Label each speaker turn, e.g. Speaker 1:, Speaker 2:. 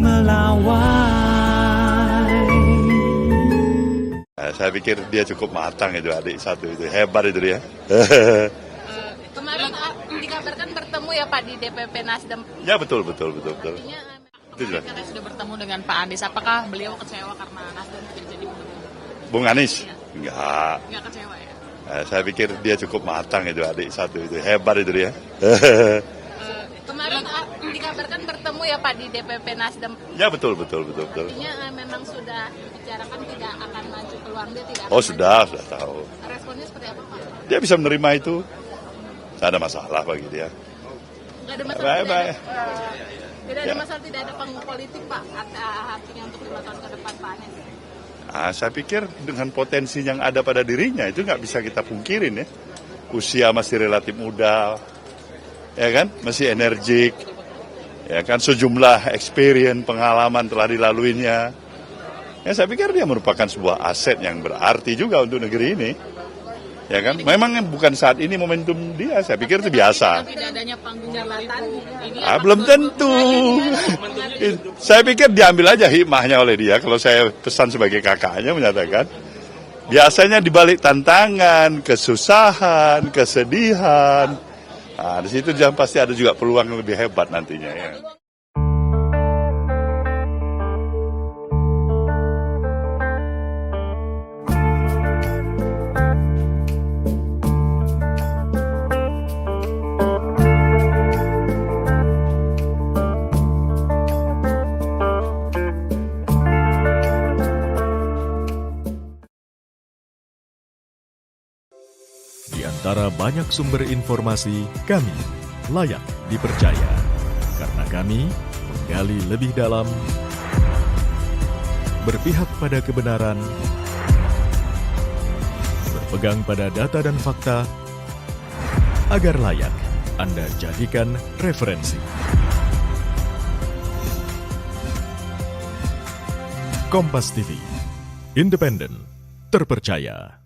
Speaker 1: melawai.
Speaker 2: Saya pikir dia cukup matang itu adik satu itu, hebat itu dia.
Speaker 3: Kemarin dikabarkan bertemu ya Pak di DPP Nasdem.
Speaker 2: Ya betul.
Speaker 3: Artinya
Speaker 2: Itu jelas.
Speaker 3: karena sudah bertemu dengan Pak Anies, apakah beliau kecewa karena Nasdem tidak jadi bertemu?
Speaker 2: Bung Anies?
Speaker 3: Iya.
Speaker 2: Enggak.
Speaker 3: Nggak kecewa ya?
Speaker 2: Saya pikir dia cukup matang itu adik satu itu, hebat itu dia.
Speaker 3: Kemarin dikabarkan bertemu ya Pak di DPP Nasdem.
Speaker 2: Ya betul.
Speaker 3: Artinya memang sudah dibicarakan tidak akan maju peluang dia tidak.
Speaker 2: Oh
Speaker 3: akan
Speaker 2: sudah tahu.
Speaker 3: maju. Responnya seperti apa Pak?
Speaker 2: Dia bisa menerima itu. Tidak ada masalah bagi dia.
Speaker 3: Nggak ada masalah.
Speaker 2: Bye.
Speaker 3: Tidak ada
Speaker 2: Ya.
Speaker 3: masalah, tidak ada panggung politik Pak. Artinya untuk 5 tahun ke depan Pak Anies.
Speaker 2: Saya pikir dengan potensi yang ada pada dirinya itu nggak bisa kita pungkirin ya. Usia masih relatif muda, ya kan, masih energik, ya kan, sejumlah experience, pengalaman telah dilaluinya. Ya saya pikir dia merupakan sebuah aset yang berarti juga untuk negeri ini. Ya kan, memang bukan saat ini momentum dia, saya pikir itu biasa.
Speaker 3: Tidak adanya panggung jabatan ini.
Speaker 2: Belum tentu. Saya pikir diambil aja hikmahnya oleh dia. Kalau saya pesan sebagai kakaknya menyatakan, biasanya dibalik tantangan, kesusahan, kesedihan, di situ pasti ada juga peluang yang lebih hebat nantinya. Ya.
Speaker 4: Di antara banyak sumber informasi, kami layak dipercaya. Karena kami menggali lebih dalam, berpihak pada kebenaran, berpegang pada data dan fakta, agar layak Anda jadikan referensi. Kompas TV, independen, terpercaya.